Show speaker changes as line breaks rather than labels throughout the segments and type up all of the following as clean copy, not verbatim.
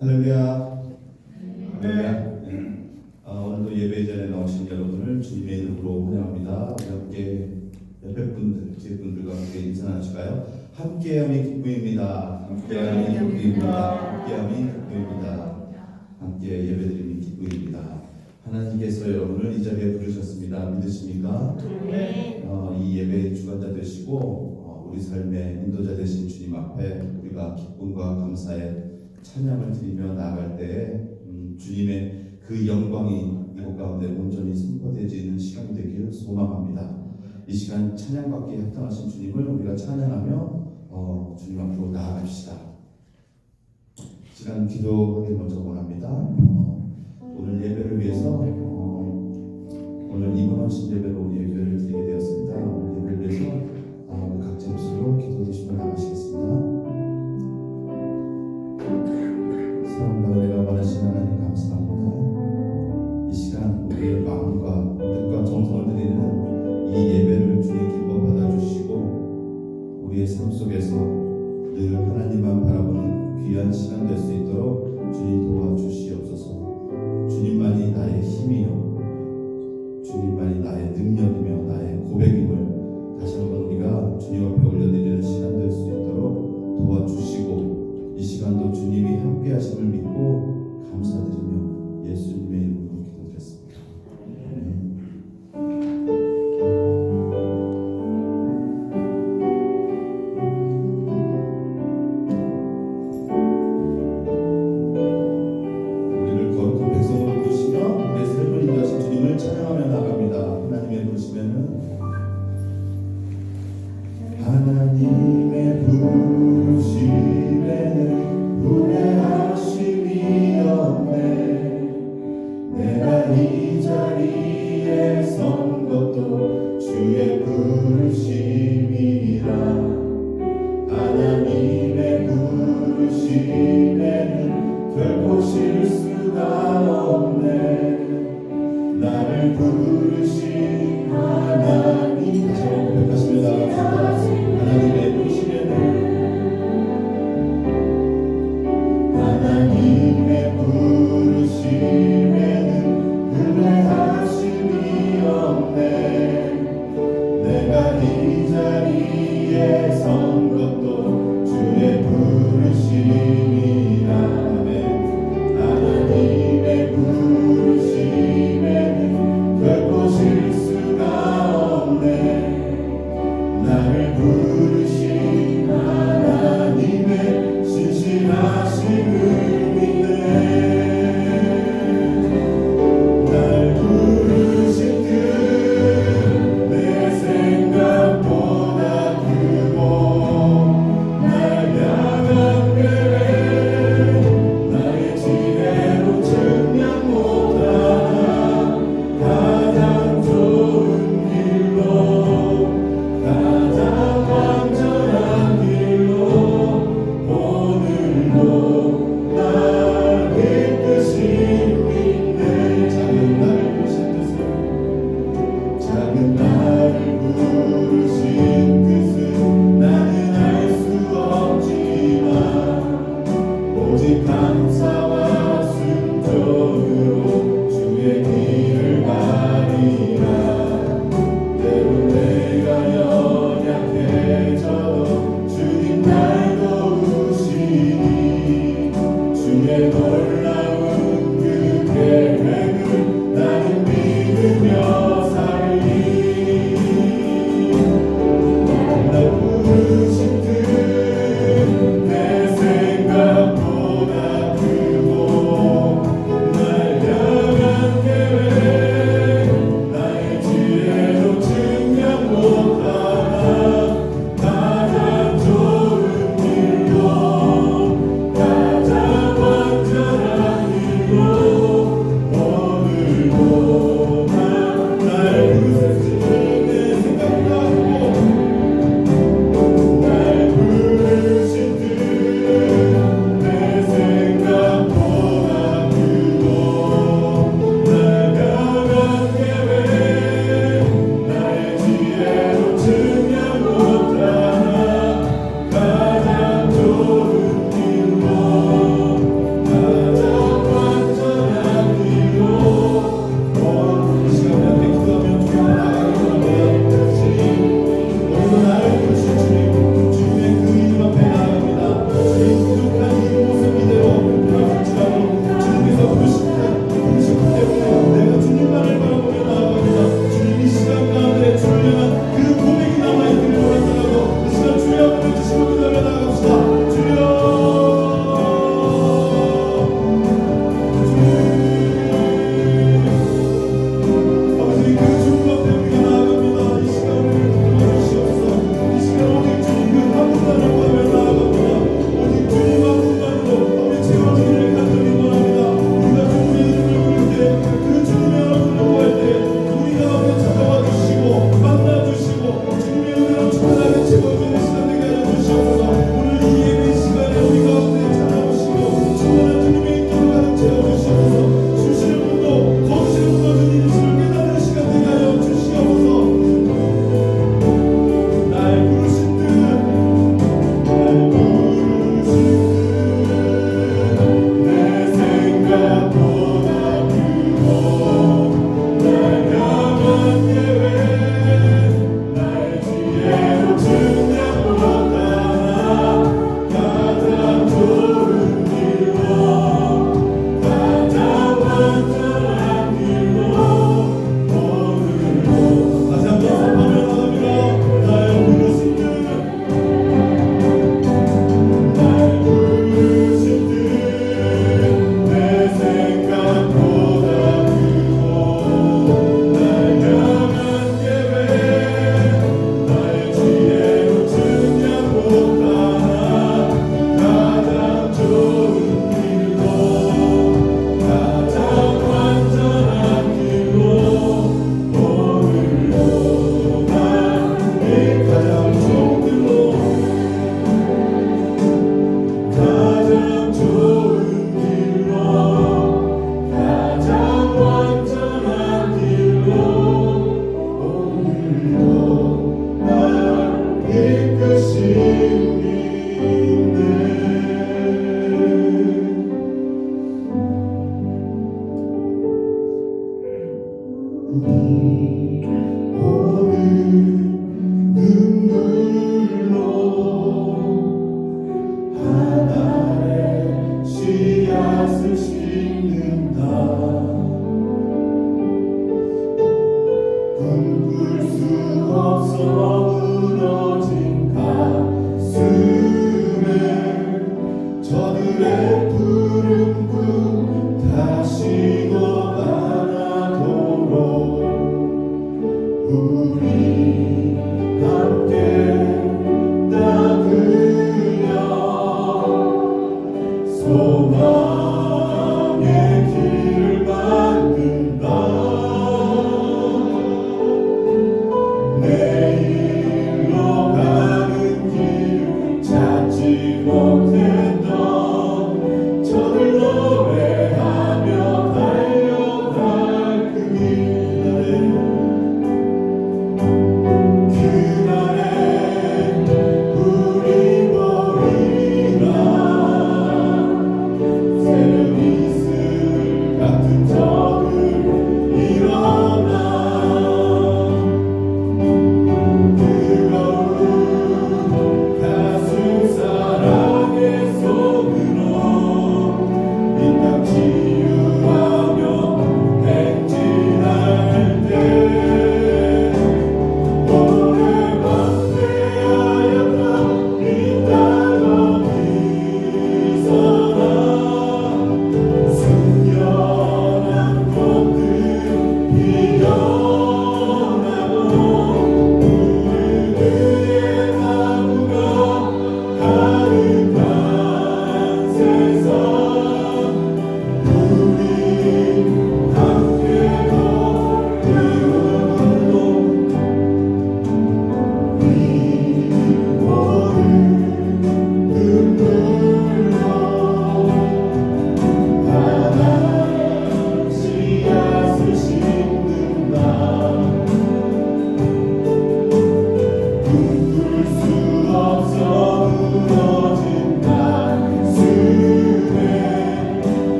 할렐루야. 할렐루야. 네. 오늘도 예배 자리에 나오신 여러분을 주님의 이름으로 환영합니다. 우리 함께 옆에 분들, 뒤에 분들과 함께 인사 나누실까요? 함께함이 기쁨입니다. 함께함이 기쁨입니다. 함께함이 기쁨입니다. 함께 예배드리는 기쁨입니다. 하나님께서 여러분을 이 자리에 부르셨습니다. 믿으십니까?
네.
이 예배의 주관자 되시고 우리 삶의 인도자 되신 주님 앞에 우리가 기쁨과 감사의 찬양을 드리며 나아갈 때에 주님의 그 영광이 이곳 가운데 온전히 선포되어지는 시간이 되기를 소망합니다. 이 시간 찬양받기에 합당하신 주님을 우리가 찬양하며 주님 앞으로 나아갑시다. 시간 기도하기 먼저 원합니다. 오늘 예배를 위해서 오늘 이번하신 예배로 예배를 드리게 되었습니다. 오늘 예배를 위해서 우리 각자 입술로 기도 드시며 나가시겠습니다. 사랑과 은혜가 많으신 하나님 감사합니다. 이 시간 우리의 마음과 뜻과 정성을 드리는 이 예배를 주님 기뻐 받아주시고 우리의 삶 속에서 늘 하나님만 바라보는 귀한 시간 될 수 있도록 주님 도와주시옵소서. 주님만이 나의 힘이요 주님만이 나의 능력이며 나의 고백임을 다시 한번 우리가 주님 앞에 올려드리는 시간 될 수 있도록 도와주시고 이 시간도 주님이 함께 하심을 믿고 감사드리며 예수님의 이름으로 기도드렸습니다. 우리를 거룩한 백성으로 부르시며 우리의 삶을 인도하신 주님을 찬양하며 나갑니다. 하나님의 부르시면은 하나님의 부르심에는 후회하심이 없네. 내가 이 자리에 선 것도 주의 부르심이라. 하나님의 부르심에는 결코 실수가 없네. 나를 부르신 하나님 다시 한번 고백하시며 나갑시다. 하나님의 부르심에는 하나님의 부르심에는 후회하심이 없네. 내가 이 자리에 선 것도 주의 부르심이라. 아멘. 하나님의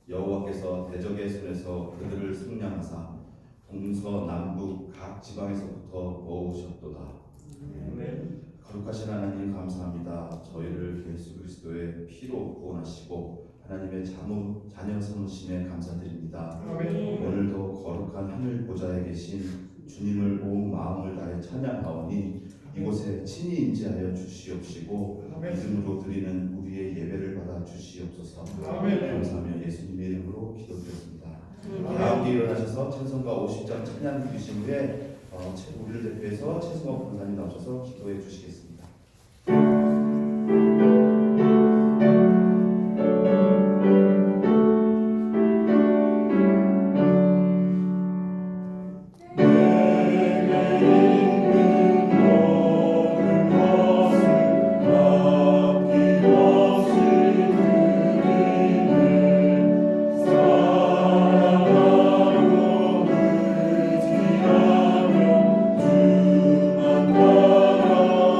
여호와께서 대적의 손에서 그들을 속량하사 동서남북 각 지방에서부터 모으셨도다. 거룩하신 하나님 감사합니다. 저희를 예수 그리스도의 피로 구원하시고 하나님의 자녀 삼으심에 감사드립니다. 오늘도 거룩한 하늘 보좌에 계신 주님을 온 마음을 다해 찬양하오니 이곳에 친히 임재하여 주시옵시고 믿음으로 드리는 우리의 예배를 받아 주시옵소서. 감사하며 예수님의 이름으로 기도드렸습니다. 다 함께 일어나셔서 찬송가 50장 찬양 드리신 후에 우리를 대표해서 최승호 권사님 나오셔서 기도해 주시겠습니다.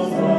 사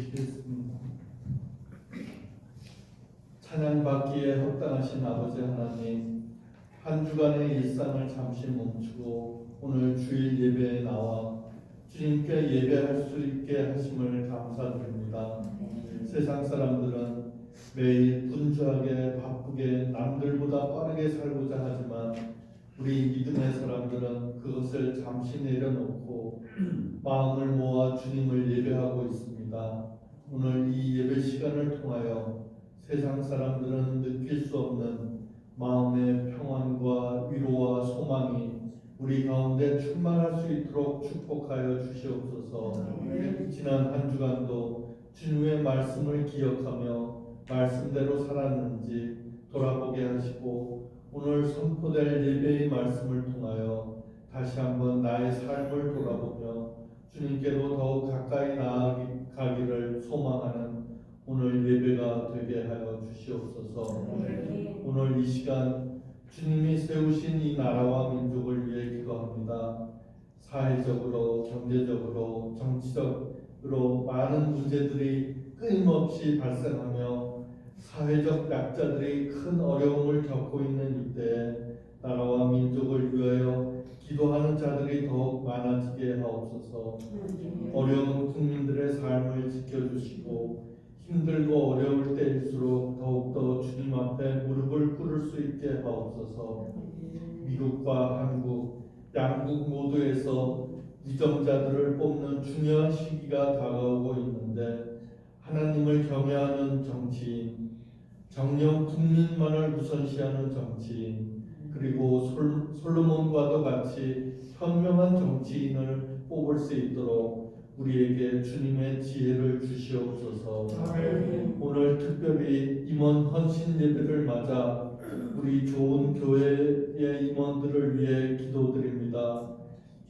기도드리시겠습니다. 찬양받기에 합당하신 아버지 하나님, 한 주간의 일상을 잠시 멈추고 오늘 주일 예배에 나와 주님께 예배할 수 있게 하심을 감사드립니다. 세상 사람들은 매일 분주하게 바쁘게 남들보다 빠르게 살고자 하지만 우리 믿음의 사람들은 그것을 잠시 내려놓고 마음을 모아 주님을 예배하고 있습니다. 오늘 이 예배 시간을 통하여 세상 사람들은 느낄 수 없는 마음의 평안과 위로와 소망이 우리 가운데 충만할 수 있도록 축복하여 주시옵소서. 지난 한 주간도 주님의 말씀을 기억하며 말씀대로 살았는지 돌아보게 하시고 오늘 선포될 예배의 말씀을 통하여 다시 한번 나의 삶을 돌아보며 주님께로 더욱 가까이 나아가기를 소망하는 오늘 예배가 되게 하여 주시옵소서. 오늘 이 시간 주님이 세우신 이 나라와 민족을 위해 기도합니다. 사회적으로, 경제적으로, 정치적으로 많은 문제들이 끊임없이 발생하며 사회적 약자들이 큰 어려움을 겪고 있는 이때에 나라와 민족을 위하여 기도하는 자들이 더욱 많아지게 하옵소서. 어려운 국민들의 삶을 지켜주시고 힘들고 어려울 때일수록 더욱더 주님 앞에 무릎을 꿇을 수 있게 하옵소서. 미국과 한국, 양국 모두에서 위정자들을 뽑는 중요한 시기가 다가오고 있는데 하나님을 경외하는 정치인, 정령 국민만을 우선시하는 정치인, 그리고 솔로몬과도 같이 현명한 정치인을 뽑을 수 있도록 우리에게 주님의 지혜를 주시옵소서. 오늘 특별히 임원 헌신 예배를 맞아 우리 좋은 교회의 임원들을 위해 기도드립니다.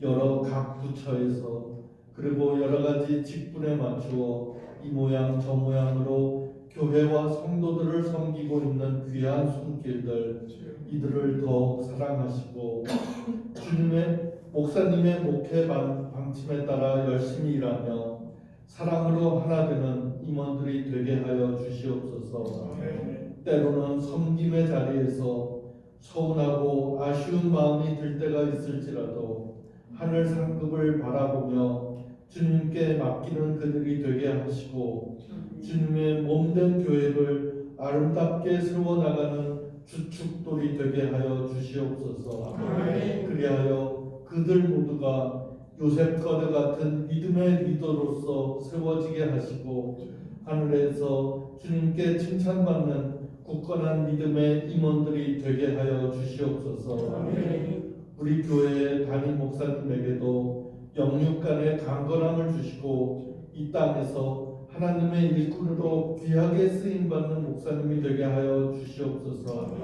여러 각 부처에서 그리고 여러 가지 직분에 맞추어 이 모양 저 모양으로 교회와 성도들을 섬기고 있는 귀한 손길들, 이들을 더욱 사랑하시고 주님의 목사님의 목회 방침에 따라 열심히 일하며 사랑으로 하나 되는 임원들이 되게 하여 주시옵소서. 때로는 섬김의 자리에서 서운하고 아쉬운 마음이 들 때가 있을지라도 하늘 상급을 바라보며 주님께 맡기는 그들이 되게 하시고 주님의 몸된 교회를 아름답게 세워나가는 주축돌이 되게 하여 주시옵소서. 그리하여 그들 모두가 요셉과도 같은 믿음의 리더로서 세워지게 하시고 하늘에서 주님께 칭찬받는 굳건한 믿음의 임원들이 되게 하여 주시옵소서. 우리 교회의 담임 목사님에게도 영육간의 강건함을 주시고 이 땅에서 하나님의 일꾼으로 귀하게 쓰임받는 목사님이 되게 하여 주시옵소서.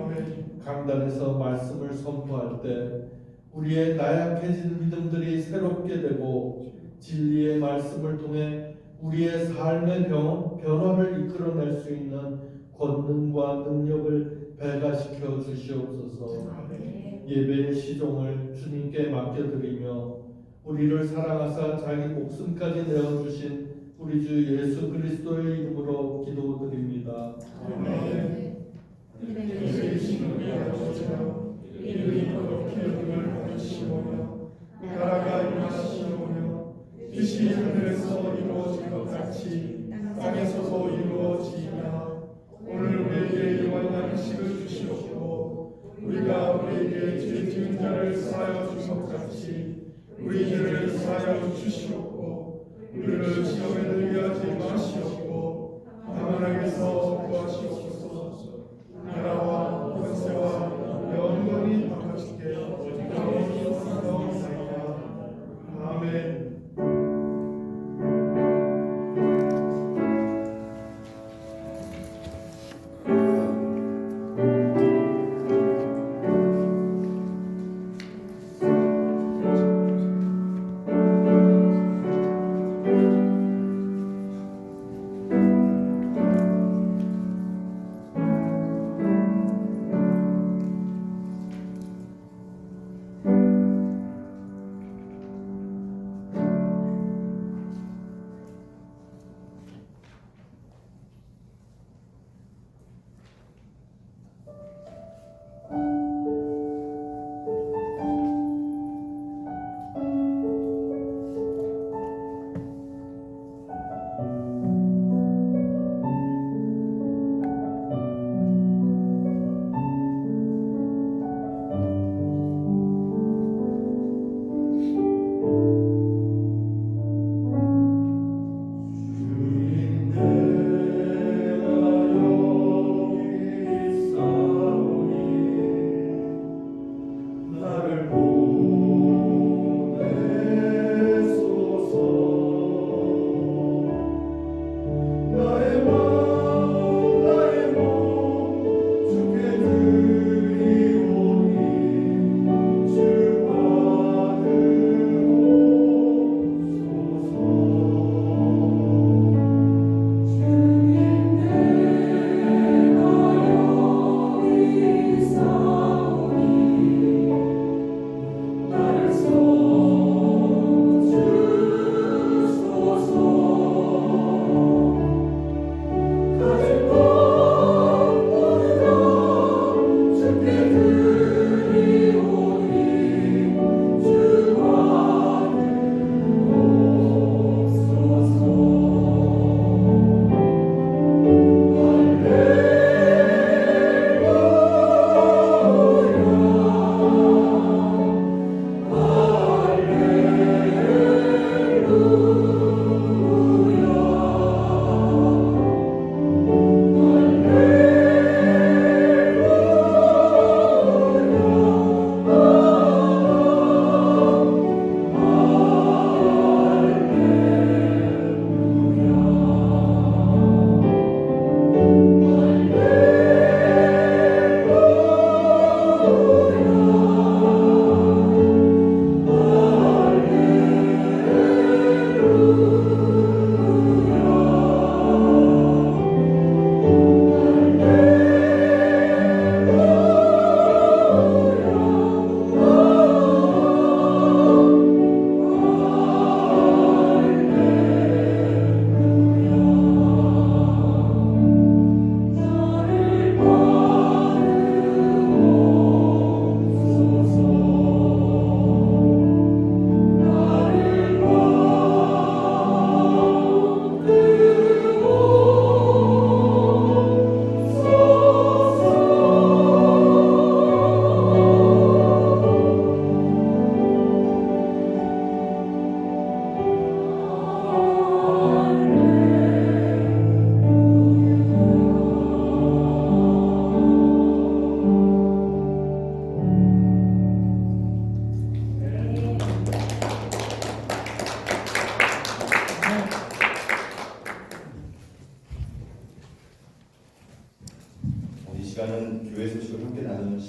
강단에서 말씀을 선포할 때 우리의 나약해진 믿음들이 새롭게 되고 진리의 말씀을 통해 우리의 삶의 변화를 이끌어낼 수 있는 권능과 능력을 배가시켜 주시옵소서. 예배의 시종을 주님께 맡겨드리며 우리를 사랑하사 자기 목숨까지 내어주신 우리 주 예수 그리스도의 이름으로 기도드립니다. 아멘.
예수이신 우리 아버지여, 이름이 거룩히 여김을 받으시오며 나라가 임하시오며 뜻이 하늘에서 이루어진 것 같이 땅에서도 이루어지이다. 오늘 우리에게 영원한 음식을 주시옵고 우리가 우리에게 죄 지은 자를 사하여 준 것 같이 우리 죄를 사하여 주시옵고 우리를 시험에 들게 하지 마시옵고 다만 악에서 구하시옵소서. 나라와 권세와 영광이 아버지께 영원히 있사옵나이다. 아멘.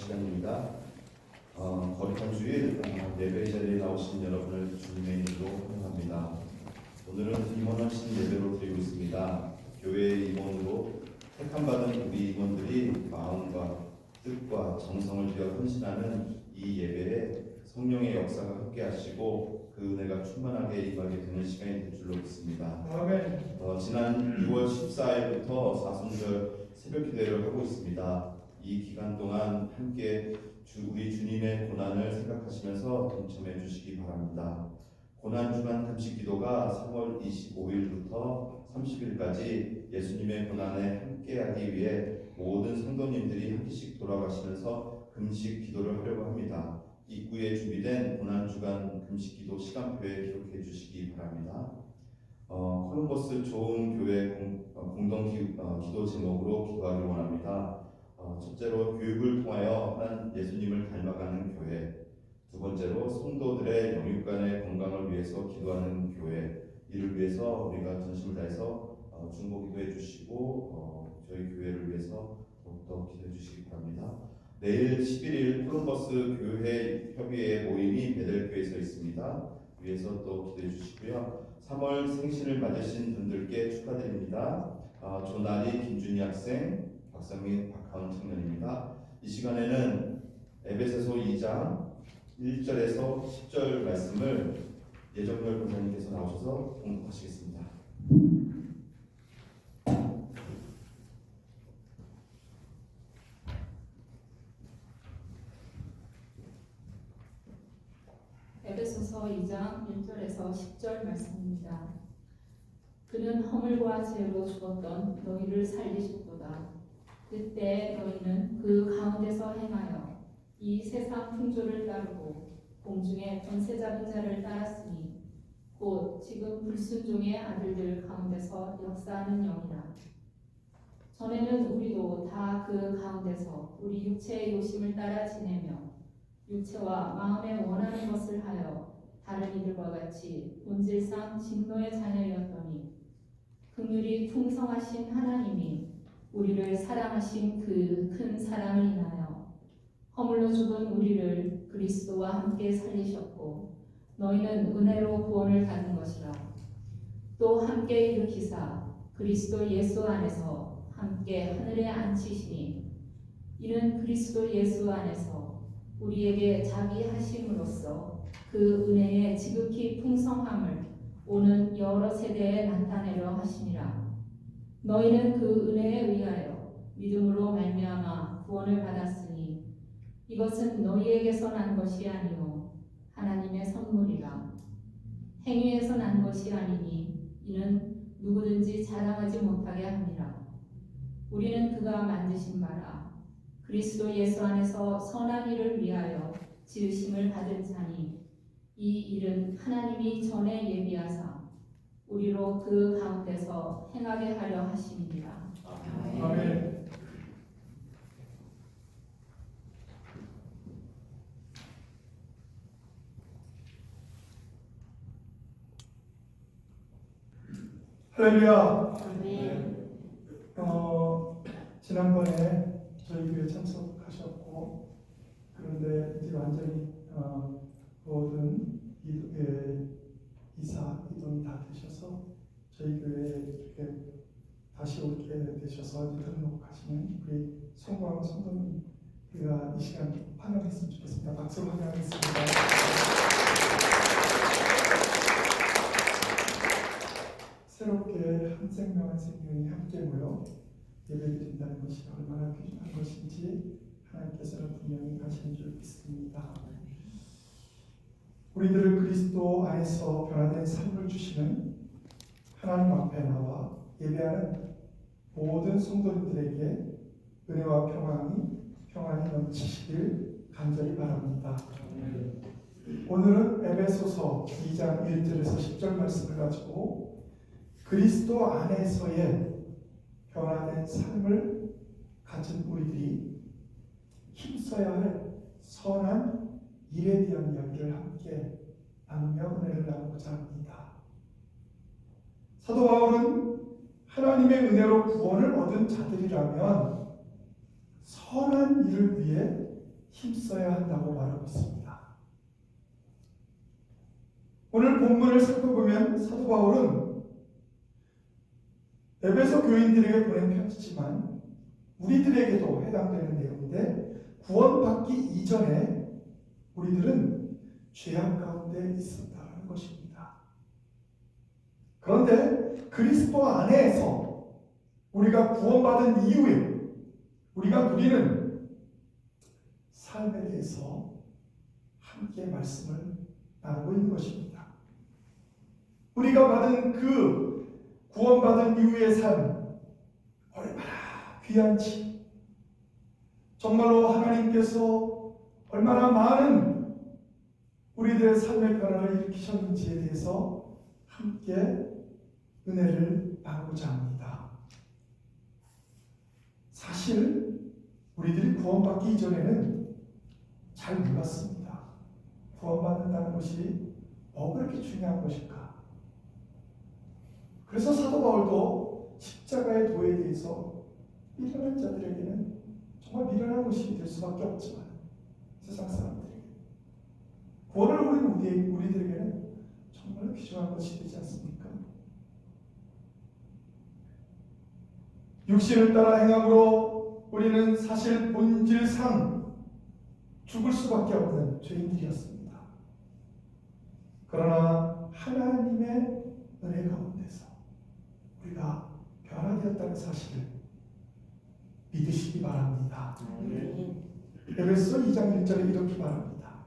시간입니다. 거룩한 주일 예배 자리에 나오신 여러분을 주님의 이름으로 환영합니다. 오늘은 임원하신 예배로 드리고 있습니다. 교회 임원으로 택함받은 우리 임원들이 마음과 뜻과 정성을 들여 헌신하는 이 예배에 성령의 역사가 함께하시고 그 은혜가 충만하게 임하게 되는 시간이 될 줄로 믿습니다.
아멘.
지난 6월 14일부터 사순절 새벽 기도회를 하고 있습니다. 이 기간 동안 함께 우리 주님의 고난을 생각하시면서 동참해 주시기 바랍니다. 고난주간 금식기도가 3월 25일부터 30일까지 예수님의 고난에 함께하기 위해 모든 성도님들이 한 끼씩 돌아가시면서 금식 기도를 하려고 합니다. 입구에 준비된 고난주간 금식기도 시간표에 기록해 주시기 바랍니다. 콜럼버스 좋은 교회 공동 기도 제목으로 기도하기를 원합니다. 첫째로 교육을 통하여 한 예수님을 닮아가는 교회, 두 번째로 성도들의 영육간의 건강을 위해서 기도하는 교회, 이를 위해서 우리가 전심을 다해서 중보 기도해 주시고 저희 교회를 위해서 더욱더 기도해 주시기 바랍니다. 내일 11일 콜럼버스 교회 협의회 모임이 베델교회에서 있습니다. 위에서 또 기도해 주시고요. 3월 생신을 맞으신 분들께 축하드립니다. 조나리 김준희 학생, 박상민, 박하은 청년입니다. 이 시간에는 에베소서 2장 1절에서 10절 말씀을 예정열 권사님께서 나오셔서 공독하시겠습니다.
에베소서 2장 1절에서 10절 말씀입니다. 그는 허물과 죄로 죽었던 너희를 살리셨도다. 그때 너희는 그 가운데서 행하여 이 세상 풍조를 따르고 공중의 권세 잡은 자를 따랐으니 곧 지금 불순종의 아들들 가운데서 역사하는 영이라. 전에는 우리도 다 그 가운데서 우리 육체의 요심을 따라 지내며 육체와 마음에 원하는 것을 하여 다른 이들과 같이 본질상 진노의 자녀였더니 긍휼이 풍성하신 하나님이 우리를 사랑하신 그 큰 사랑을 인하여 허물로 죽은 우리를 그리스도와 함께 살리셨고 너희는 은혜로 구원을 받은 것이라. 또 함께 일으키사 그리스도 예수 안에서 함께 하늘에 앉히시니 이는 그리스도 예수 안에서 우리에게 자기 하심으로써 그 은혜의 지극히 풍성함을 오는 여러 세대에 나타내려 하심이라. 너희는 그 은혜에 의하여 믿음으로 말미암아 구원을 받았으니 이것은 너희에게서 난 것이 아니요 하나님의 선물이라. 행위에서 난 것이 아니니 이는 누구든지 자랑하지 못하게 함이라. 우리는 그가 만드신 바라 그리스도 예수 안에서 선한 일을 위하여 지으심을 받은 자니 이 일은 하나님이 전에 예비하사 우리로 그 가운데서 행하게 하려 하심이니라.
아멘. 할렐루야. 지난번에 저희 교회 참석하셨고 그런데 이제 완전히 모든 이사 이동이 다 되셔서 저희 교회에 다시 오게 되셔서 등록하시는 우리 송광 성도님 우리가 이 시간 환영했으면 좋겠습니다. 박수로 환영하겠습니다. 새롭게 한 생명 한 생명이 함께 모여 예배드린다는 것이 얼마나 귀중한 것인지 하나님께서는 분명히 아시는 줄 믿습니다. 우리들을 그리스도 안에서 변화된 삶을 주시는 하나님 앞에 나와 예배하는 모든 성도님들에게 은혜와 평안이 넘치시길 간절히 바랍니다. 오늘은 에베소서 2장 1절에서 10절 말씀을 가지고 그리스도 안에서의 변화된 삶을 가진 우리들이 힘써야 할 선한 일에 대한 이야기를 함께 나누며 은혜를 나누고자 합니다. 사도 바울은 하나님의 은혜로 구원을 얻은 자들이라면 선한 일을 위해 힘써야 한다고 말하고 있습니다. 오늘 본문을 살펴보면 사도 바울은 에베소 교인들에게 보낸 편지지만 우리들에게도 해당되는 내용인데, 구원받기 이전에 우리들은 죄악 가운데 있었다는 것입니다. 그런데 그리스도 안에서 우리가 구원받은 이후에 우리가 누리는 삶에 대해서 함께 말씀을 나누고 있는 것입니다. 우리가 받은 그 구원받은 이후의 삶, 얼마나 귀한지, 정말로 하나님께서 얼마나 많은 우리들의 삶의 변화를 일으키셨는지에 대해서 함께 은혜를 나누고자 합니다. 사실 우리들이 구원받기 이전에는 잘 몰랐습니다. 구원받는다는 것이 그렇게 중요한 것일까? 그래서 사도 바울도 십자가의 도에 대해서 미련한 자들에게는 정말 미련한 것이 될 수밖에 없지만, 세상 사람들에게 구원을 우리들에게는 정말 귀중한 것이 되지 않습니까? 육신을 따라 행함으로 우리는 사실 본질상 죽을 수밖에 없는 죄인들이었습니다. 그러나 하나님의 은혜 가운데서 우리가 변화되었다는 사실을 믿으시기 바랍니다. 에베소 2장 1절에 이렇게 말합니다.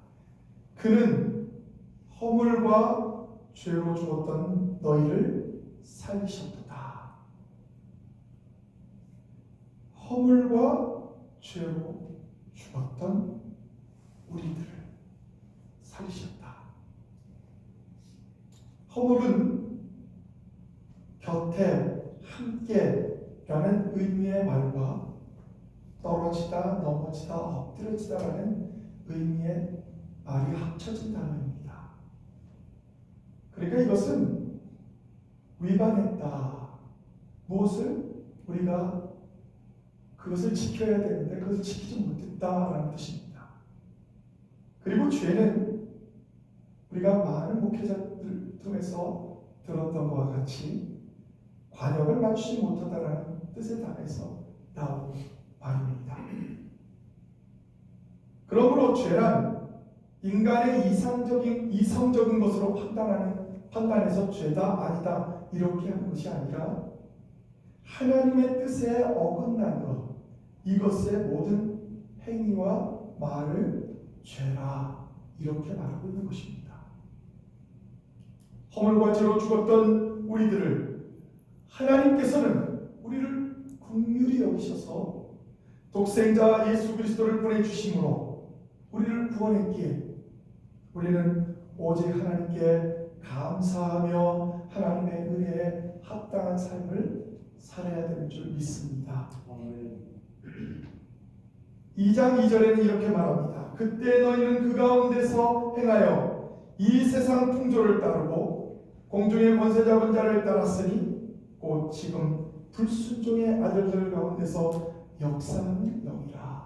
그는 허물과 죄로 죽었던 너희를 살리셨도다. 허물과 죄로 죽었던 우리들을 살리셨다. 허물은 곁에 함께라는 의미의 말과 떨어지다, 넘어지다, 엎드려지다라는 의미의 말이 합쳐진 단어입니다. 그러니까 이것은 위반했다. 무엇을? 우리가 그것을 지켜야 되는데 그것을 지키지 못했다라는 뜻입니다. 그리고 죄는 우리가 많은 목회자들 통해서 들었던 것과 같이 관역을 맞추지 못하다라는 뜻의 단어에서 나온 말입니다. 그러므로 죄란 인간의 이성적인 것으로 판단해서 죄다 아니다 이렇게 하는 것이 아니라 하나님의 뜻에 어긋난 것, 이것의 모든 행위와 말을 죄라 이렇게 말하고 있는 것입니다. 허물과 죄로 죽었던 우리들을 하나님께서는 우리를 긍휼히 여기셔서 독생자 예수 그리스도를 보내주심으로 우리를 구원했기에 우리는 오직 하나님께 감사하며 하나님의 은혜에 합당한 삶을 살아야 될 줄 믿습니다. 2장 2절에는 이렇게 말합니다. 그때 너희는 그 가운데서 행하여 이 세상 풍조를 따르고 공중의 권세 잡은 자를 따랐으니 곧 지금 불순종의 아들들 가운데서 역사하는 영이라.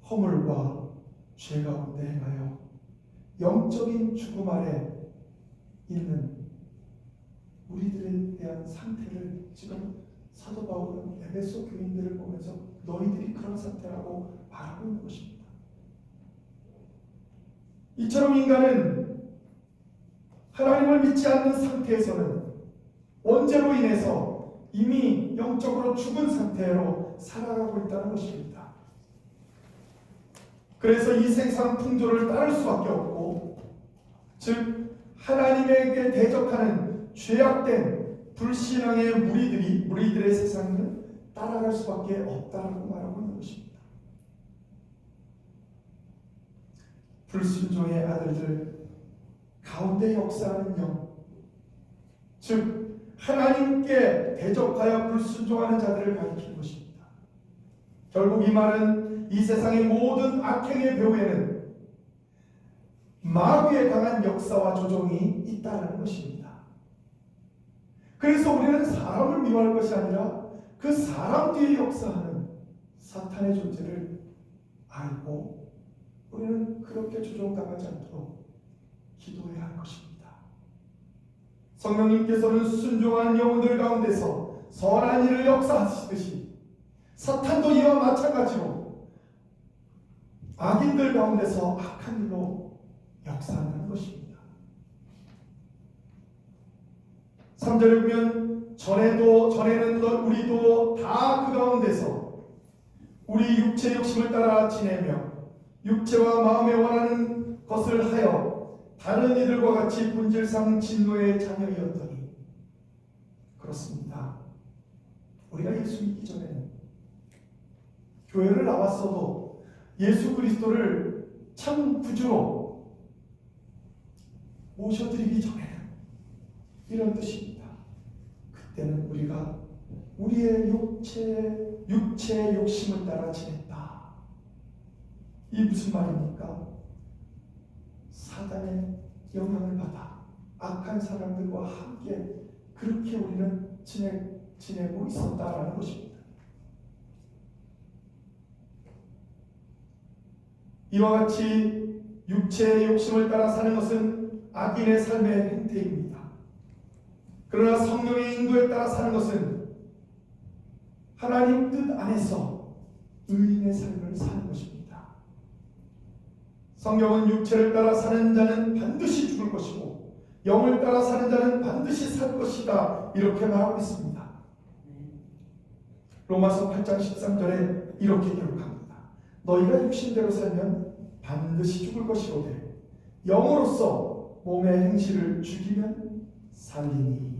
허물과 죄 가운데 행하여 영적인 죽음 아래 있는 우리들에 대한 상태를 지금 사도 바울은 에베소 교인들을 보면서 너희들이 그런 상태라고 말하고 있는 것입니다. 이처럼 인간은 하나님을 믿지 않는 상태에서는 원죄로 인해서 이미 영적으로 죽은 상태로 살아가고 있다는 것입니다. 그래서 이 세상 풍조를 따를 수밖에 없고, 즉 하나님에게 대적하는 죄악된 불신앙의 무리들의 세상을 따라갈 수밖에 없다라고 말하고 있는 것입니다. 불순종의 아들들 가운데 역사하는 영, 즉 하나님께 대적하여 불순종하는 자들을 가리키는 것입니다. 결국 이 말은 이 세상의 모든 악행의 묘에는 마귀의 강한 역사와 조종이 있다는 것입니다. 그래서 우리는 사람을 미워할 것이 아니라 그 사람 뒤에 역사하는 사탄의 존재를 알고 우리는 그렇게 조종당하지 않도록 기도해야 할 것입니다. 성령님께서는 순종한 영혼들 가운데서 선한 일을 역사하시듯이 사탄도 이와 마찬가지로 악인들 가운데서 악한 일로 역사하는 것입니다. 3절에 보면 전에는 우리도 다 그 가운데서 우리 육체 욕심을 따라 지내며 육체와 마음에 원하는 것을 하여 다른 이들과 같이 본질상 진노의 자녀이었더니. 그렇습니다. 우리가 예수 믿기 전에는 교회를 나왔어도 예수 그리스도를 참 구주로 모셔드리기 전에는 이런 뜻입니다. 그때는 우리가 우리의 육체의 욕심을 따라 지냈다. 이 무슨 말입니까? 사단의 영향을 받아 악한 사람들과 함께 그렇게 우리는 지내고 있었다라는 것입니다. 이와 같이 육체의 욕심을 따라 사는 것은 악인의 삶의 행태입니다. 그러나 성령의 인도에 따라 사는 것은 하나님 뜻 안에서 의인의 삶을 사는 것입니다. 성경은 육체를 따라 사는 자는 반드시 죽을 것이고 영을 따라 사는 자는 반드시 살 것이다, 이렇게 말하고 있습니다. 로마서 8장 13절에 이렇게 기록합니다. 너희가 육신대로 살면 반드시 죽을 것이로되 영으로서 몸의 행실을 죽이면 살리니.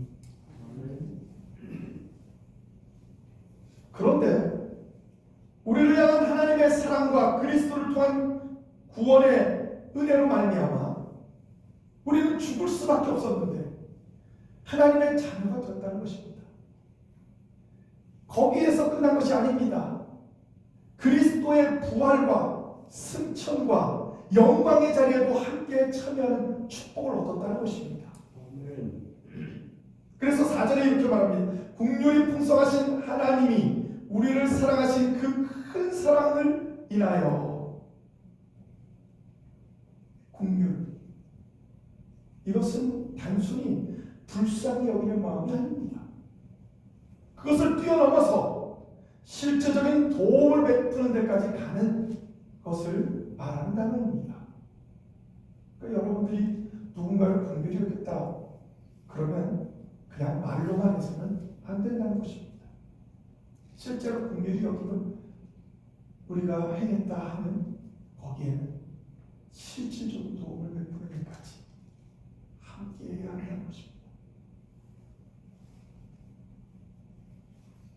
그런데 우리를 향한 하나님의 사랑과 그리스도를 통한 구원의 은혜로 말미암아 우리는 죽을 수밖에 없었는데 하나님의 자녀가 되었다는 것입니다. 거기에서 끝난 것이 아닙니다. 그리스도의 부활과 승천과 영광의 자리에도 함께 참여하는 축복을 얻었다는 것입니다. 그래서 4절에 이렇게 말합니다. 긍휼이 풍성하신 하나님이 우리를 사랑하신 그 큰 사랑을 인하여. 긍휼, 이것은 단순히 불쌍히 여기는 마음이 아닙니다. 그것을 뛰어넘어서 실제적인 도움을 베푸는 데까지 가는 것을 말하는 단어입니다. 그러니까 여러분들이 누군가를 긍휼히 여겼다 그러면 그냥 말로만 해서는 안 된다는 것입니다. 실제로 긍휼히 여기면 우리가 행했다 하는 거기에는 실질적인 도움을 베푸는 데까지 함께 해야 한다는 것입니다.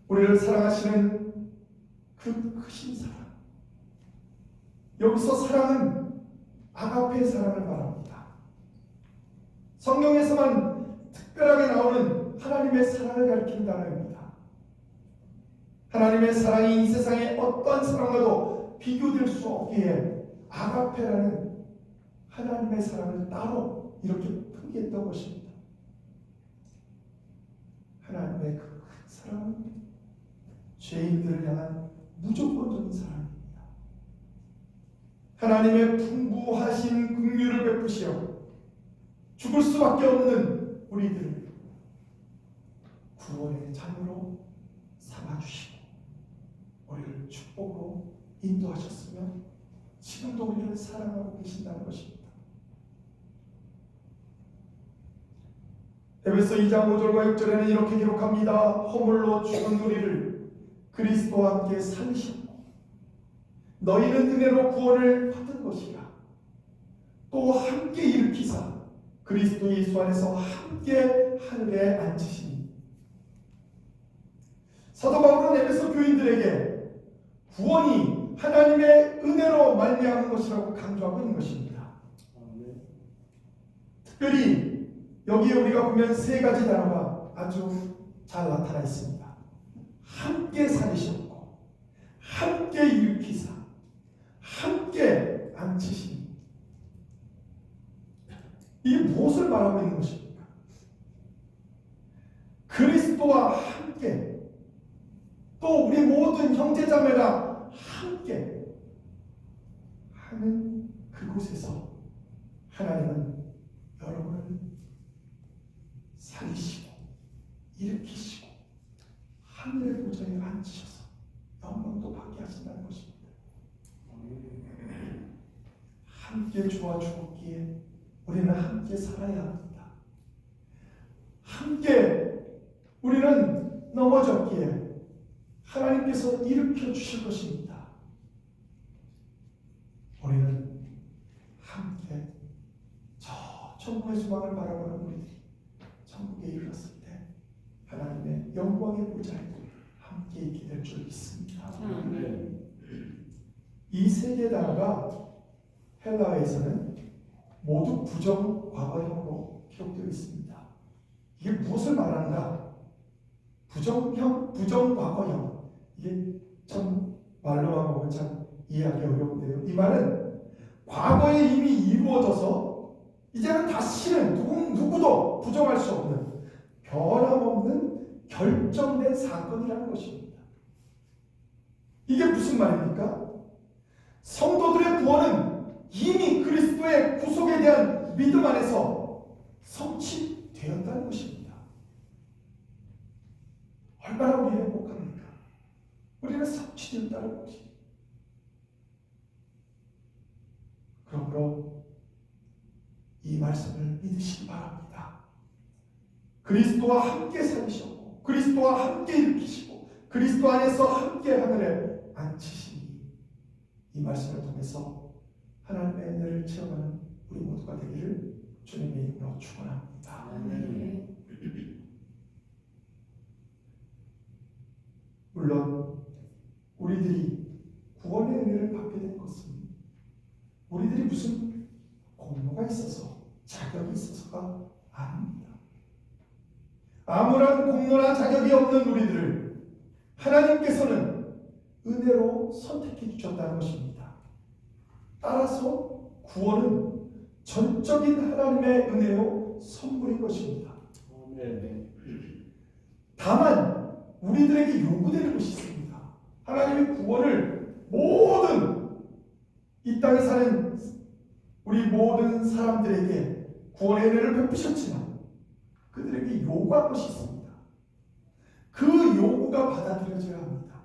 우리를 사랑하시는 그 크신 사랑, 여기서 사랑은 아가페의 사랑을 말합니다. 성경에서만 특별하게 나오는 하나님의 사랑을 가리키는 단어입니다. 하나님의 사랑이 이 세상의 어떤 사랑과도 비교될 수 없기에 아가페라는 하나님의 사랑을 따로 이렇게 표기했던 것입니다. 하나님의 그 큰 사랑은 죄인들을 향한 무조건적인 사랑입니다. 하나님의 풍부하신 긍휼을 베푸시어 죽을 수밖에 없는 우리들을 구원의 자녀로 삼아주시고 우리를 축복으로 인도하셨으며 지금도 우리를 사랑하고 계신다는 것입니다. 에베소 2장 5절과 6절에는 이렇게 기록합니다. 허물로 죽은 우리를 그리스도와 함께 살리셨고 너희는 은혜로 구원을 받은 것이라. 또 함께 일으키사 그리스도 예수 안에서 함께 하늘에 앉히시니. 사도 바울은 에베소 교인들에게 구원이 하나님의 은혜로 말미암은 것이라고 강조하고 있는 것입니다. 특별히 여기에 우리가 보면 세 가지 단어가 아주 잘 나타나 있습니다. 함께 살리셨고, 함께 일으키사, 함께 앉히시니. 이게 무엇을 말하고 있는 것입니까? 그 그리스도와 함께 또 우리 모든 형제자매가 함께 하는 그곳에서 하나님은 여러분을 살리시고 일으키시고 하늘의 보좌에 앉히셔서 영광도 받게 하신다는 것입니다. 함께 주와 죽었기에 우리는 함께 살아야 합니다. 함께 우리는 넘어졌기에 하나님께서 일으켜 주실 것입니다. 우리는 함께 저 천국의 소망을 바라보는 우리들이 천국에 이르렀을 때 하나님의 영광의 보좌에 함께 있게 될 줄 믿습니다. 이 세 개 단어가 헬라어에서는 모두 부정 과거형으로 기록되어 있습니다. 이게 무엇을 말하는가? 부정 과거형. 이게 참 말로만 보면 참 이해하기 어려운데요. 이 말은 과거에 이미 이루어져서 이제는 다시는 누구도 부정할 수 없는 변함없는 결정된 사건이라는 것입니다. 이게 무슨 말입니까? 성도들의 구원은 이미 그리스도의 구속에 대한 믿음 안에서 성취되었다는 것입니다. 얼마나 우리 행복합니까? 우리는 성취되었다는 것입니다. 그러므로 이 말씀을 믿으시기 바랍니다. 그리스도와 함께 살리셨고 그리스도와 함께 일으키시고 그리스도 안에서 함께 하늘에 앉히시니 이 말씀을 통해서 하나님의 은혜를 체험하는 우리 모두가 되기를 주님의 이름으로 축원합니다. 물론 우리들이 구원의 은혜를 받게 된 것은 우리들이 무슨 공로가 있어서 자격이 있어서가 아닙니다. 아무런 공로나 자격이 없는 우리들을 하나님께서는 은혜로 선택해 주셨다는 것입니다. 따라서 구원은 전적인 하나님의 은혜요 선물인 것입니다. 다만 우리들에게 요구되는 것이 있습니다. 하나님의 구원을 모든 이 땅에 사는 우리 모든 사람들에게 구원의 은혜를 베푸셨지만 그들에게 요구할 것이 있습니다. 그 요구가 받아들여져야 합니다.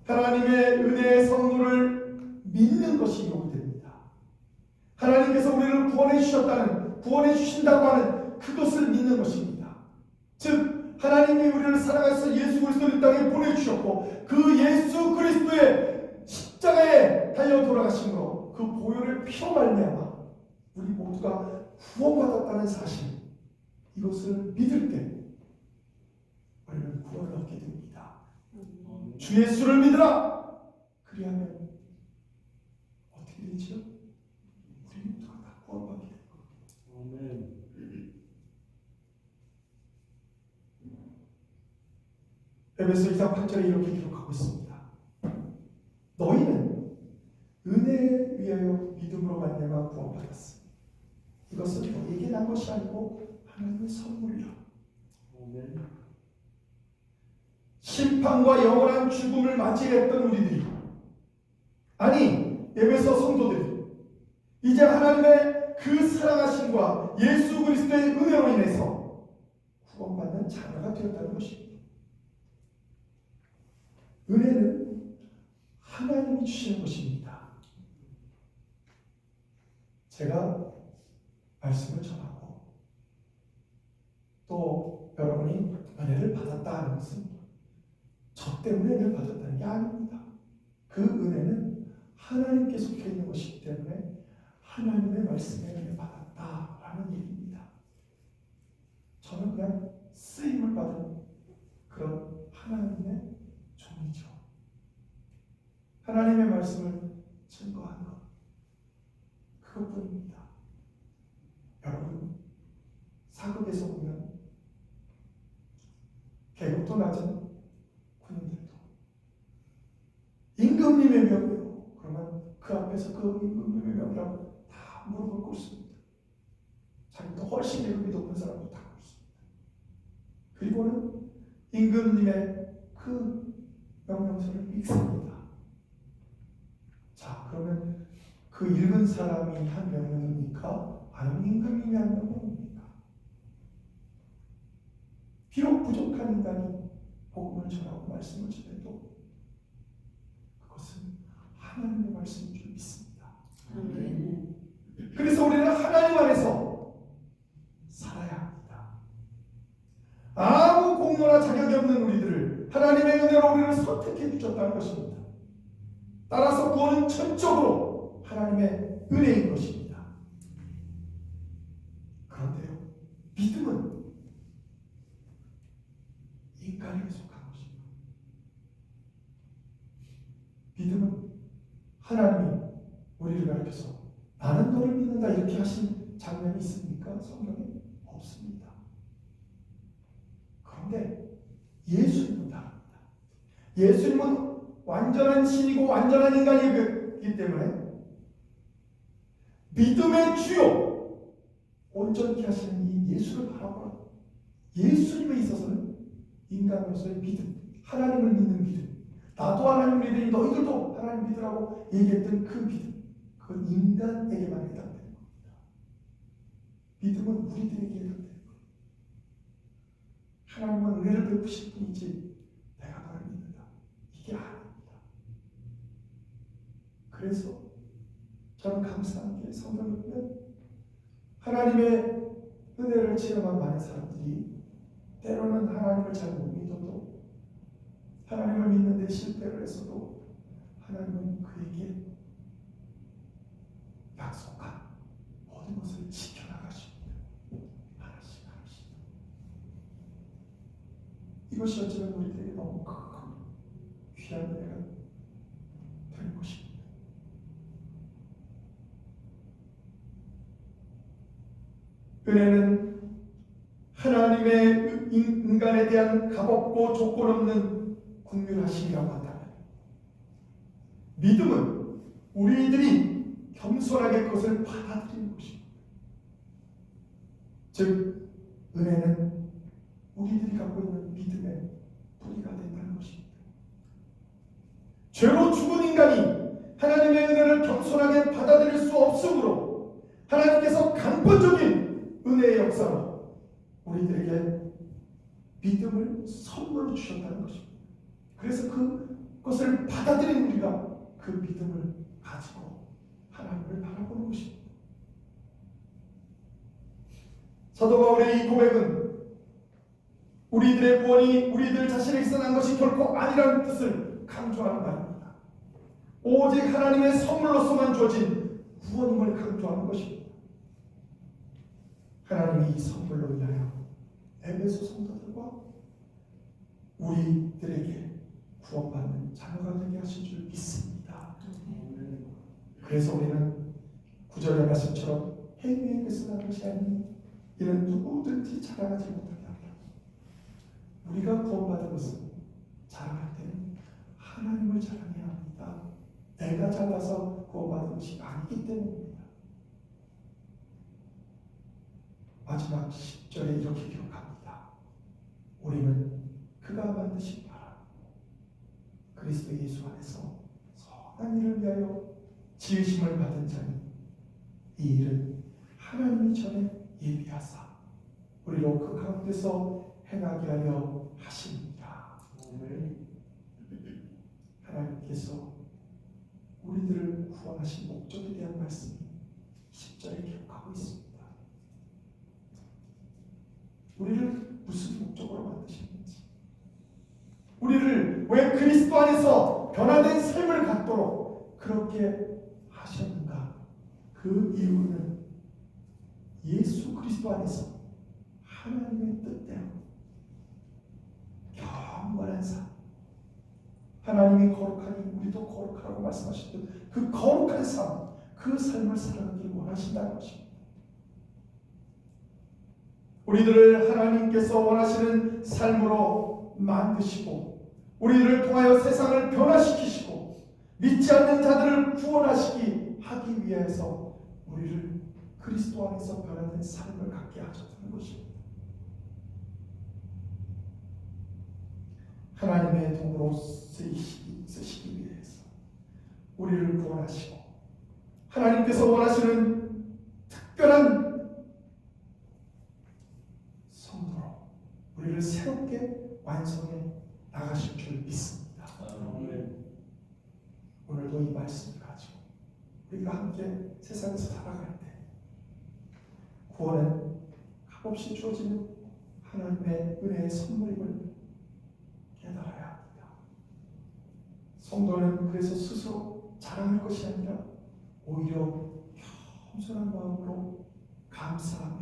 하나님의 은혜의 선물을 믿는 것이 요구됩니다. 하나님께서 우리를 구원해 주신다고 하는 그것을 믿는 것입니다. 즉 하나님이 우리를 사랑하셔서 예수 그리스도를 이 땅에 보내주셨고 그 예수 그리스도의 십자가에 달려 돌아가심으로 그 보혈의 피로 말미암아 우리 모두가 구원받았다는 사실 이것을 믿을 때 우리는 구원을 얻게 됩니다. 주 예수를 믿으라. 그리하면 어떻게 되죠? 우리 모두가 다 구원받게 됩니다. 에베소 2장 8절에 이렇게 기록하고 있습니다. 너희는 은혜에 위하여 믿음으로 말미암아 구원받았으니 이것은 너희에게 난 것이 아니고 하나님의 선물이라. 심판과 영원한 죽음을 맞이했던 우리들이 아니 에베소 성도들이 이제 하나님의 그 사랑하심과 예수 그리스도의 은혜로 인해서 구원받는 자녀가 되었다는 것입니다. 은혜는 하나님이 주시는 것입니다. 제가 말씀을 전하고 또 여러분이 은혜를 받았다 하는 것은 저 때문에 은혜를 받았다는 게 아닙니다. 그 은혜는 하나님께 속해 있는 것이기 때문에 하나님의 말씀에 은혜 받았다라는 얘기입니다. 저는 그냥 쓰임을 받은 그런 하나님의 종이죠. 하나님의 말씀을 증거하는 것 그것뿐입니다. 여러분 사극에서 보면 계급도 낮은 군인들도 임금님의 명이요 그러면 그 앞에서 그 임금님의 명이라고 다 무릎을 꿇습니다. 자기보다 훨씬 계급이 높은 사람도 다 꿇습니다. 그리고는 임금님의 그 명령서를 읽습니다. 자, 그러면 그 읽은 사람이 한 명령입니까? 아니면 임금님이 한 명령입니까? 비록 부족한 인간이 복음을 전하고 말씀을 전해도 그것은 하나님의 말씀인 줄 믿습니다.
아멘.
그래서 우리는 하나님 안에서 살아야 합니다. 아무 공로나 자격이 없는 우리들을 하나님의 은혜로 우리를 선택해 주셨다는 것입니다. 따라서 구원은 전적으로 하나님의 은혜인 것입니다. 그런데요, 믿음은 인간에게 속한 것입니다. 믿음은 하나님이 우리를 가르쳐서 나는 너를 믿는다 이렇게 하신 장면이 있습니까? 성경에 없습니다. 그런데 예수님은 다릅니다. 예수님은 완전한 신이고 완전한 인간이기 때문에 믿음의 주요 온전케 하시는 이 예수를 바라보라. 예수님에 있어서는 인간으로서의 믿음, 하나님을 믿는 믿음, 나도 하나님을 믿으니 너희들도 하나님 믿으라고 얘기했던 그 믿음, 그건 인간에게만 해당되는 겁니다. 믿음은 우리들에게 해당되는 거예요. 하나님은 은혜를 베푸실 뿐이지 내가 너를 믿는다, 이게 아닙니다. 그래서 저는 감사한 게 성경에 보면 하나님의 은혜를 체험한 많은 사람들이 때로는 하나님을 잘 못 믿어도 하나님을 믿는 데 실패를 했어도 하나님은 그에게 약속한 모든 것을 지켜나가십니다. 하나씩 하나씩. 이것이 어쩌면 우리들에게 너무 큰 귀한 은혜가 될 것입니다. 은혜는 하나님의 인간에 대한 값없고 조건 없는 긍휼하심이라고 한다면, 믿음은 우리들이 겸손하게 그것을 받아들이는 것입니다. 즉, 은혜는 우리들이 갖고 있는 믿음의 뿌리가 된다는 것입니다. 죄로 죽은 인간이 하나님의 은혜를 겸손하게 받아들일 수 없으므로 하나님께서 강권적인 은혜의 역사로 우리들에게 믿음을 선물로 주셨다는 것입니다. 그래서 그것을 받아들인 우리가 그 믿음을 가지고 하나님을 바라보는 것입니다. 사도 바울의 이 고백은 우리들의 구원이 우리들 자신에게서 난 것이 결코 아니라는 뜻을 강조하는 말입니다. 오직 하나님의 선물로서만 주어진 구원임을 강조하는 것입니다. 하나님이 이 선물로 인하여 에베소 성도들과 우리들에게 구원받는 자녀가 되게 하신 줄 믿습니다. 그래서 우리는 구절의 말씀처럼 행위에 계속하는 것이 아닌 이는 누구든지 자랑하지 못하게 합니다. 우리가 구원받은 것은 자랑할 때는 하나님을 자랑해야 합니다. 내가 잘나서 구원받은 것이 아니기 때문입니다. 마지막 10절에 이렇게 기록합니다. 우리는 그가 만드신 나라 그리스도 예수 안에서 선한 일을 위하여 지으심을 받은 자니 이 일은 하나님이 전에 예비하사 우리로 그 가운데서 행하게 하려 하십니다. 하나님께서 우리들을 구원하신 목적에 대한 말씀이 10절에 기록하고 있습니다. 우리를 무슨 목적으로 만드셨는지, 우리를 왜 그리스도 안에서 변화된 삶을 갖도록 그렇게 하셨는가? 그 이유는 예수 그리스도 안에서 하나님의 뜻대로 경건한 삶, 하나님이 거룩하니 우리도 거룩하라고 말씀하셨던 그 거룩한 삶, 그 삶을 살아가길 원하신다는 것입니다. 우리들을 하나님께서 원하시는 삶으로 만드시고 우리들을 통하여 세상을 변화시키시고 믿지 않는 자들을 구원하시기 하기 위해서 우리를 그리스도 안에서 변화된 삶을 갖게 하셨다는 것입니다. 하나님의 도구로 쓰시기 위해서 우리를 구원하시고 하나님께서 원하시는 특별한 성도로 우리를 새롭게 완성해 나가실 줄 믿습니다. 오늘도 이 말씀을 가지고 우리가 함께 세상에서 살아갈 때 구원은 값없이 주어지는 하나님의 은혜의 선물임을 깨달아야 합니다. 성도는 그래서 스스로 자랑할 것이 아니라 오히려 겸손한 마음으로 감사하며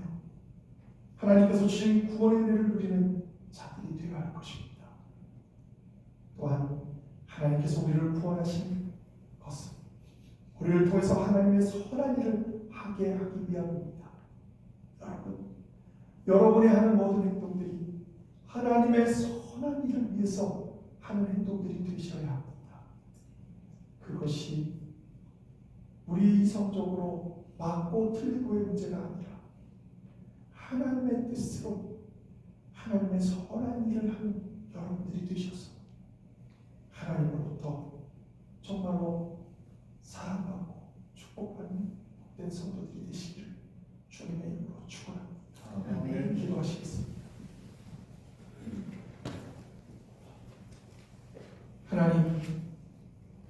하나님께서 주신 구원의 은혜를 누리는 자들이 되어야 할 것입니다. 또한 하나님께서 우리를 구원하신 것은 우리를 통해서 하나님의 선한 일을 하게 하기 위함입니다. 여러분이 하는 모든 행동들이 하나님의 선한 일을 위해서 하는 행동들이 되셔야 합니다. 그것이 우리 이성적으로 맞고 틀리고의 문제가 아니라 하나님의 뜻으로 하나님의 선한 일을 하는 여러분들이 되셔서 하나님으로부터 정말로 사랑받고 축복받는 복된 성도들이 되시기를 주님의 이름으로 축원합니다. 기도하시겠습니다. 하나님,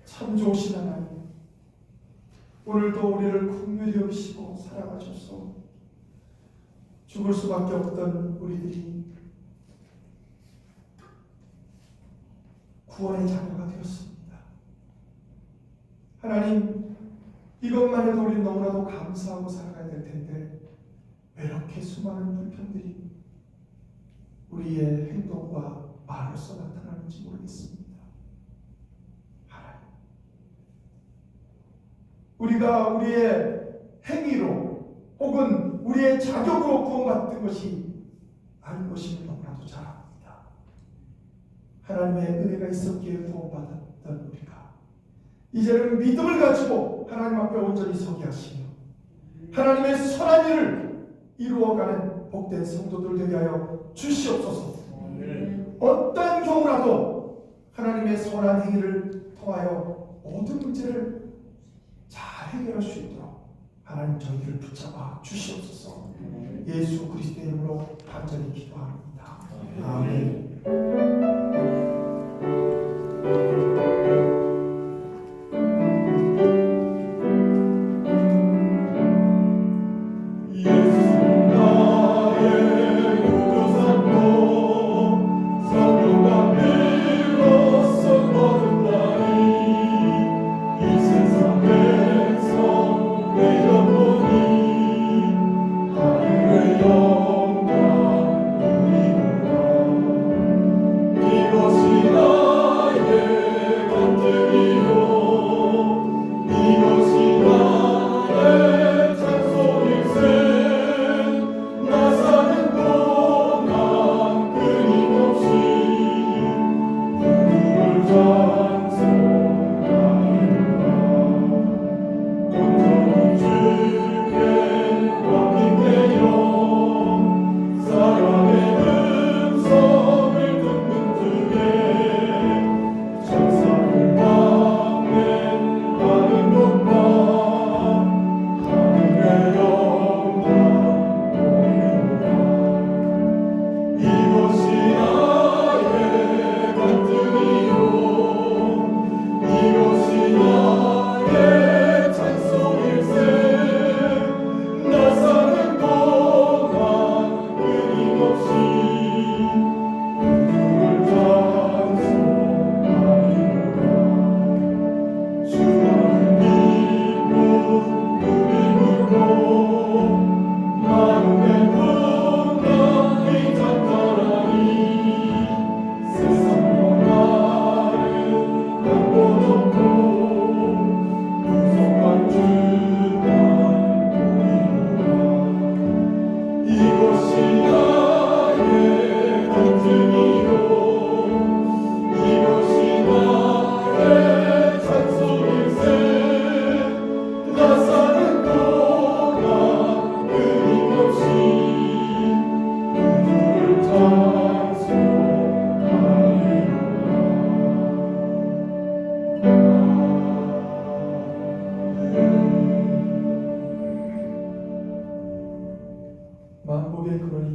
참 좋으신 하나님, 오늘도 우리를 긍휼히 여기시고 사랑하셔서 죽을 수밖에 없던 우리들이 구원의 자녀가 되었습니다. 하나님, 이것만 해도 우리는 너무나도 감사하고 살아가야 될 텐데 왜 이렇게 수많은 불편들이 우리의 행동과 말로서 나타나는지 모르겠습니다. 하나님, 우리가 우리의 행위로 혹은 우리의 자격으로 구원받은 것이 아닌 것임을 너무나도 잘 압니다. 하나님의 은혜가 있었기에 구원받았던 우리가 이제는 믿음을 가지고 하나님 앞에 온전히 서게 하시며 하나님의 선한 일을 이루어가는 복된 성도들 되게 하여 주시옵소서. 어떤 경우라도 하나님의 선한 행위를 통하여 모든 문제를 잘 해결할 수 있도록 하나님 저희들을 붙잡아 주시옵소서. 예수 그리스도의 이름으로 간절히 기도합니다. 아멘.
이곳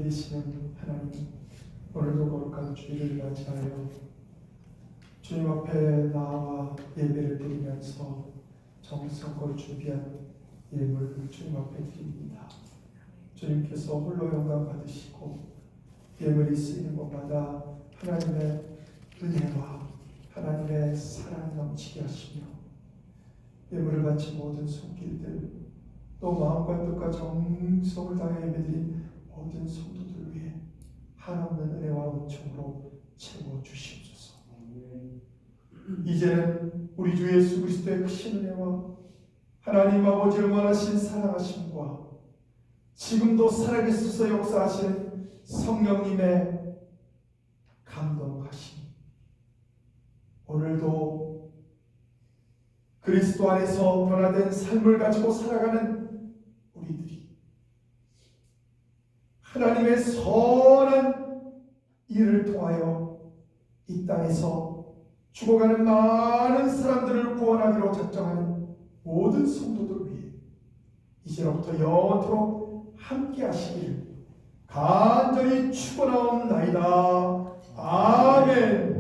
되시는 하나님, 오늘도 거룩한 주일을 맞이하여 주님 앞에 나와 예배를 드리면서 정성껏 준비한 예물을 주님 앞에 드립니다. 주님께서 홀로 영광 받으시고 예물이 쓰이는 곳마다 하나님의 은혜와 하나님의 사랑이 넘치게 하시며 예물을 바친 모든 손길들, 또 마음과 뜻과 정성을 다해 예배드린 모든 성도들 위해 한없는 은혜와 은총으로 채워주시옵소서. 이제는 우리 주 예수 그리스도의 크신 은혜와 하나님 아버지를 원하신 사랑하심과 지금도 살아계셔서 역사하시는 성령님의 감동하심, 오늘도 그리스도 안에서 변화된 삶을 가지고 살아가는 우리들이 하나님의 선한 일을 통하여 이 땅에서 죽어가는 많은 사람들을 구원하기로 작정하는 모든 성도들 위해 이제로부터 영원토록 함께 하시길 간절히 축원하옵나이다. 아멘.